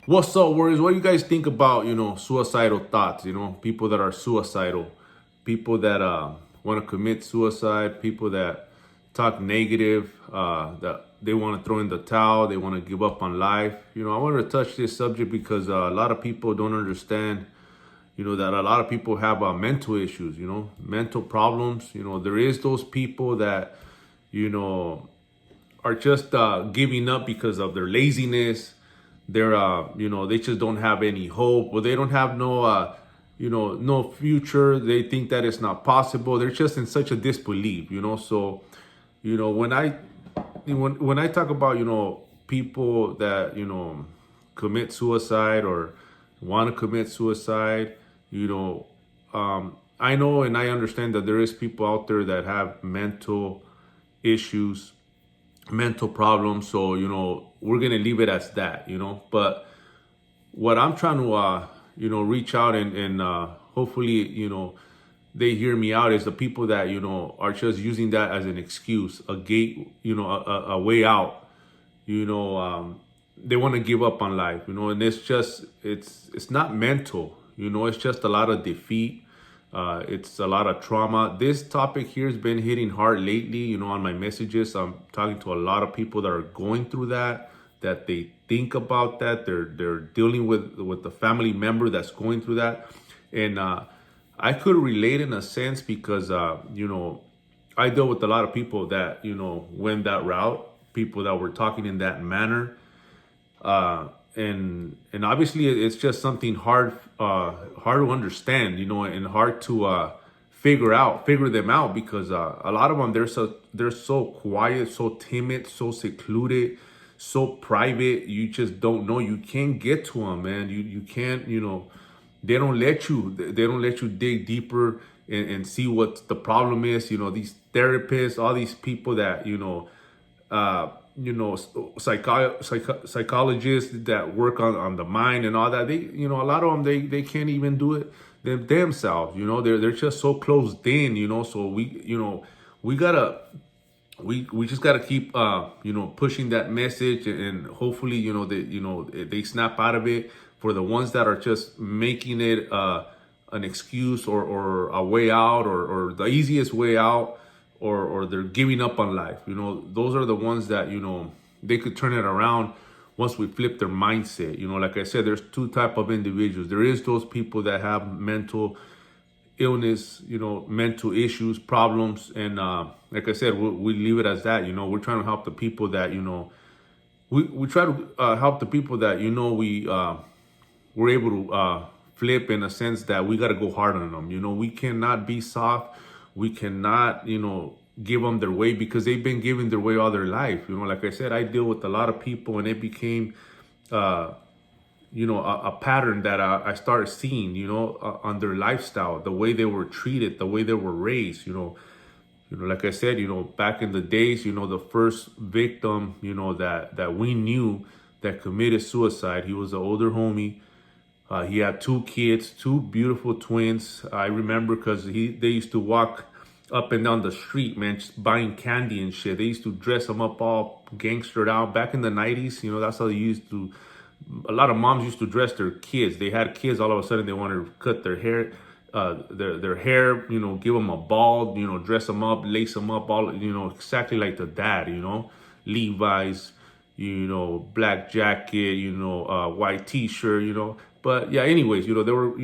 What's up, Warriors? What do you guys think about, suicidal thoughts? People that are suicidal, people that want to commit suicide, people that talk negative, that they want to throw in the towel, they want to give up on life. I wanted to touch this subject because a lot of people don't understand, that a lot of people have mental issues, mental problems. There is those people that, you know, are just giving up because of their laziness. They're they just don't have any hope, or they don't have no future. They think that it's not possible. They're just in such a disbelief. So when I talk about people that commit suicide or want to commit suicide, you know I know and I understand that there is people out there that have mental issues, mental problems. So we're gonna leave it as that. But what I'm trying to reach out and hopefully they hear me out is the people that are just using that as an excuse, a gate, a way out. They want to give up on life, and it's not mental. It's just a lot of defeat. It's a lot of trauma. This topic here has been hitting hard lately. On my messages, I'm talking to a lot of people that are going through that they think about that. They're dealing with the family member that's going through that, and I could relate in a sense because I deal with a lot of people that went that route, people that were talking in that manner, and obviously it's just something hard to understand, and hard to figure them out because a lot of them they're so quiet, so timid, so secluded, so private. You just don't know. You can't get to them, man. You can't. They don't let you dig deeper and see what the problem is. These therapists, all these people that psychologists that work on the mind and all that. A lot of them they can't even do it themselves. They're just so closed in. So we gotta we just gotta keep pushing that message, and hopefully they snap out of it. For the ones that are just making it an excuse or a way out, or the easiest way out, or they're giving up on life. Those are the ones that they could turn it around once we flip their mindset. Like I said, there's two type of individuals. There is those people that have mental illness, mental issues, problems, and like I said, we leave it as that. We're trying to help the people that we try to help the people that we're able to flip, in a sense that we got to go hard on them. We cannot be soft. We cannot give them their way, because they've been giving their way all their life. Like I said, I deal with a lot of people, and it became a pattern that I started seeing, on their lifestyle, the way they were treated, the way they were raised. Like I said, back in the days, the first victim, that we knew that committed suicide, he was an older homie. He had two kids, two beautiful twins. I remember because they used to walk up and down the street, man, just buying candy and shit. They used to dress them up all gangstered out. Back in the 90s, that's how they used to. A lot of moms used to dress their kids. They had kids, all of a sudden they wanted to cut their hair, their hair, give them a bald, dress them up, lace them up, all, exactly like the dad, Levi's, black jacket, white t-shirt, But yeah, anyways, there were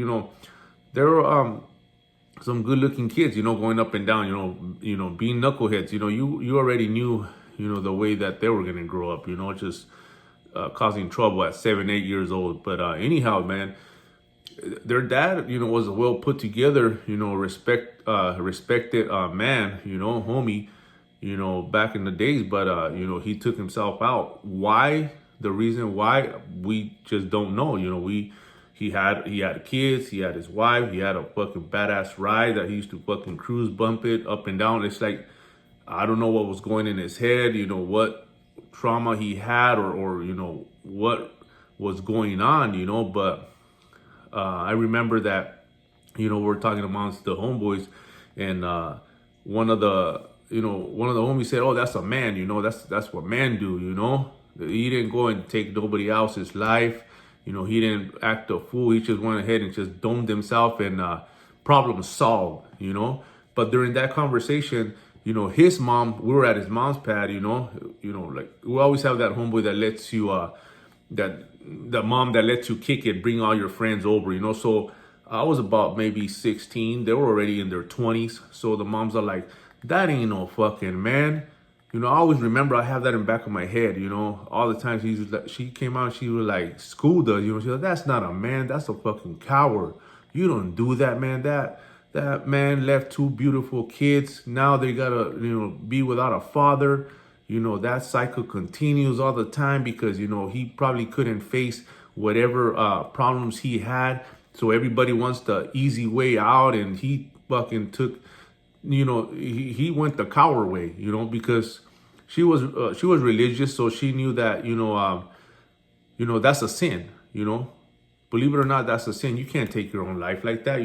some good looking kids, going up and down, being knuckleheads. You already knew, the way that they were gonna grow up, just causing trouble at 7, 8 years old. But anyhow, man, their dad, was a well put together, respected man, homie, back in the days. But he took himself out. Why? The reason why, we just don't know. He had kids, he had his wife, he had a fucking badass ride that he used to fucking cruise bump it up and down. It's like, I don't know what was going in his head, what trauma he had, or what was going on, but I remember that, we're talking amongst the homeboys, and one of the homies said, "Oh, that's a man, that's what men do, He didn't go and take nobody else's life. You know, he didn't act a fool. He just went ahead and just domed himself and problem solved, you know. But during that conversation, you know, his mom, we were at his mom's pad, like we always have that homeboy that lets you, that the mom that lets you kick it, bring all your friends over, you know. So I was about maybe 16. They were already in their 20s. So the moms are like, that ain't no fucking man. You know, I always remember, I have that in the back of my head, you know, all the times she came out, she was like, schooled us, you know, she's like, that's not a man, that's a fucking coward. You don't do that, man. That man left two beautiful kids. Now they gotta, be without a father. You know, that cycle continues all the time because, he probably couldn't face whatever problems he had. So everybody wants the easy way out, and he fucking took, he went the coward way, because she was religious, so she knew that, that's a sin, Believe it or not, that's a sin. You can't take your own life like that.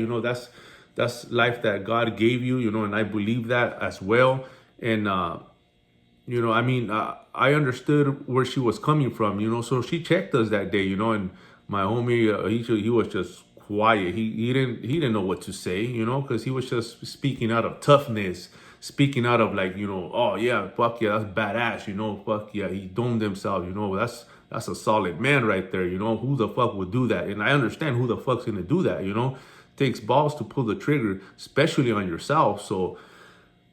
That's life that God gave you, and I believe that as well. And, I understood where she was coming from, so she checked us that day, and my homie, he was just quiet. He didn't know what to say, because he was just speaking out of toughness, speaking out of like, oh yeah, fuck yeah, that's badass, fuck yeah, he domed himself, that's a solid man right there, who the fuck would do that? And I understand who the fuck's gonna do that, takes balls to pull the trigger, especially on yourself. So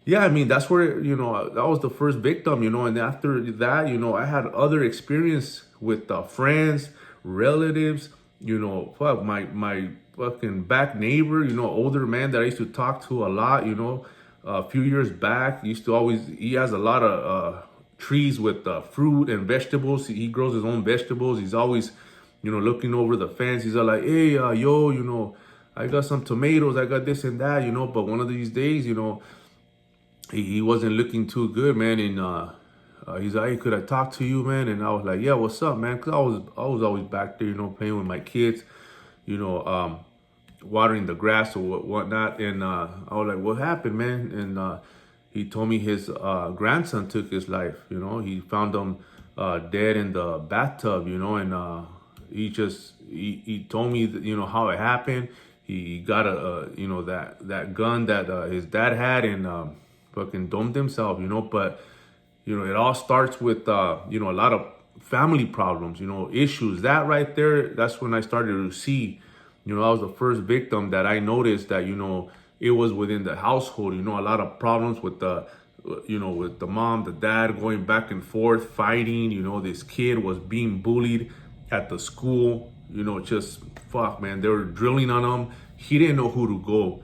yeah, I mean, that's where, that was the first victim, and after that, I had other experience with friends, relatives, fuck, my fucking back neighbor, older man that I used to talk to a lot, a few years back, he has a lot of trees with fruit and vegetables. He grows his own vegetables. He's always, looking over the fence. He's all like, hey, yo, I got some tomatoes, I got this and that, but one of these days, he wasn't looking too good, man. And he's like, hey, could I talk to you, man? And I was like, yeah, what's up, man? Because I was always back there, playing with my kids, watering the grass or whatnot. And I was like, what happened, man? And he told me his grandson took his life. He found him dead in the bathtub, and he told me that, how it happened. He got that gun that his dad had, and fucking domed himself, but it all starts with a lot of family problems, issues. That right there, that's when I started to see, I was the first victim that I noticed that, it was within the household, a lot of problems with with the mom, the dad going back and forth, fighting, this kid was being bullied at the school, just fuck, man, they were drilling on him. He didn't know who to go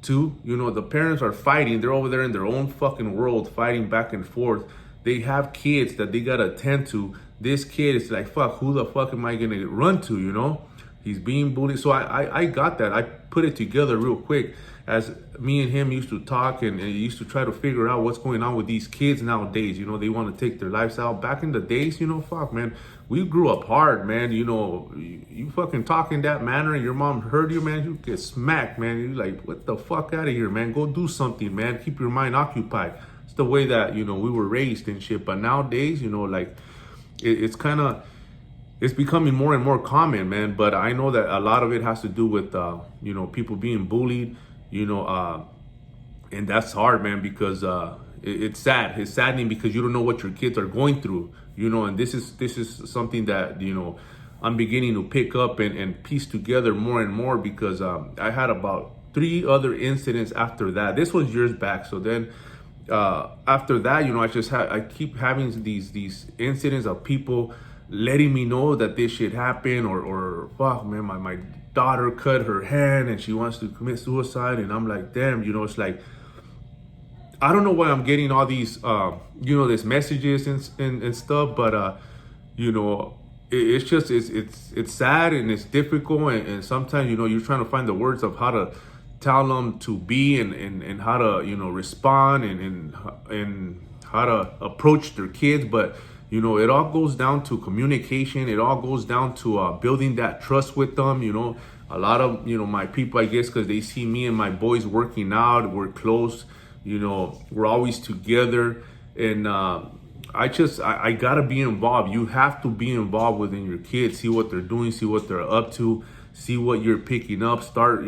to. The parents are fighting. They're over there in their own fucking world, fighting back and forth. They have kids that they gotta attend to. This kid is like, fuck, who the fuck am I gonna run to, He's being bullied. So I got that. I put it together real quick as me and him used to talk and used to try to figure out what's going on with these kids nowadays. They want to take their lives out. Back in the days, fuck, man, we grew up hard, man. You fucking talk in that manner and your mom heard you, man, you get smacked, man. You like, what the fuck out of here, man? Go do something, man. Keep your mind occupied. It's the way that, we were raised and shit. But nowadays, like, it's kind of, it's becoming more and more common, man. But I know that a lot of it has to do with, people being bullied, and that's hard, man, because it's sad. It's saddening because you don't know what your kids are going through, and this is something that, I'm beginning to pick up and piece together more and more because I had about 3 other incidents after that. This was years back. So then after that, I keep having these incidents of people letting me know that this shit happened or fuck, man, my daughter cut her hand and she wants to commit suicide. And I'm like, damn, it's like, I don't know why I'm getting all these, these messages and stuff, but, it's just, it's sad and it's difficult. And sometimes, you're trying to find the words of how to tell them to be and how to, respond and how to approach their kids. But, it all goes down to communication. It all goes down to building that trust with them. A lot of, my people, I guess, because they see me and my boys working out, we're close, we're always together. And I gotta be involved. You have to be involved within your kids. See what they're doing. See what they're up to. See what you're picking up. Start,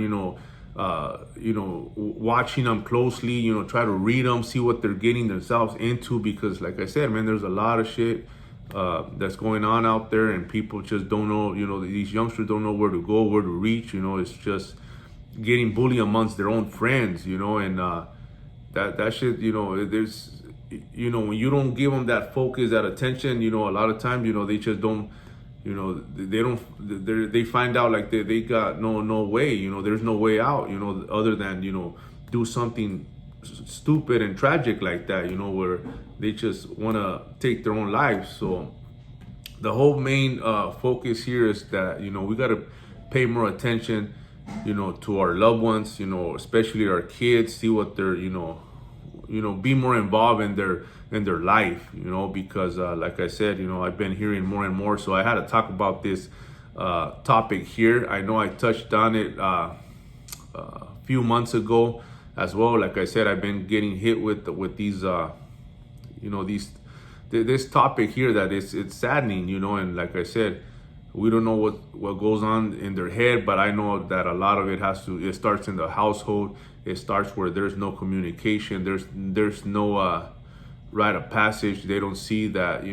watching them closely. Try to read them. See what they're getting themselves into. Because, like I said, man, there's a lot of shit that's going on out there, and people just don't know. These youngsters don't know where to go, where to reach. It's just getting bullied amongst their own friends. And that shit. There's when you don't give them that focus, that attention, a lot of times, they just don't, they don't, they find out like they got no way, there's no way out, other than, do something stupid and tragic like that, where they just want to take their own lives. So the whole main focus here is that, we got to pay more attention, to our loved ones, especially our kids, see what they're, be more involved in their life, because like I said, I've been hearing more and more. So I had to talk about this topic here. I know I touched on it a few months ago as well. Like I said, I've been getting hit with these, this topic here that it's saddening, and like I said, we don't know what goes on in their head, but I know that a lot of it starts in the household. It starts where there's no communication. There's no rite of passage. They don't see that,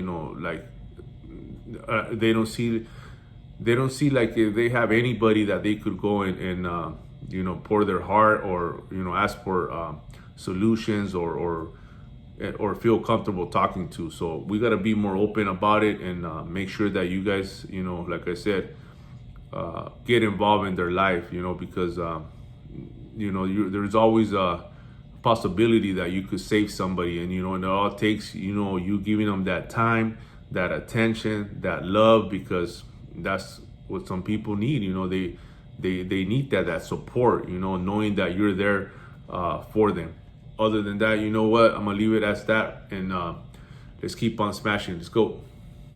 they don't see like if they have anybody that they could go and pour their heart, or ask for solutions, or feel comfortable talking to. So we got to be more open about it, and make sure that you guys, like I said, get involved in their life, because there's always a possibility that you could save somebody, and and it all takes you giving them that time, that attention, that love, because that's what some people need. They need that support, knowing that you're there for them. Other than that, you know what? I'm gonna leave it as that, and let's keep on smashing. Let's go.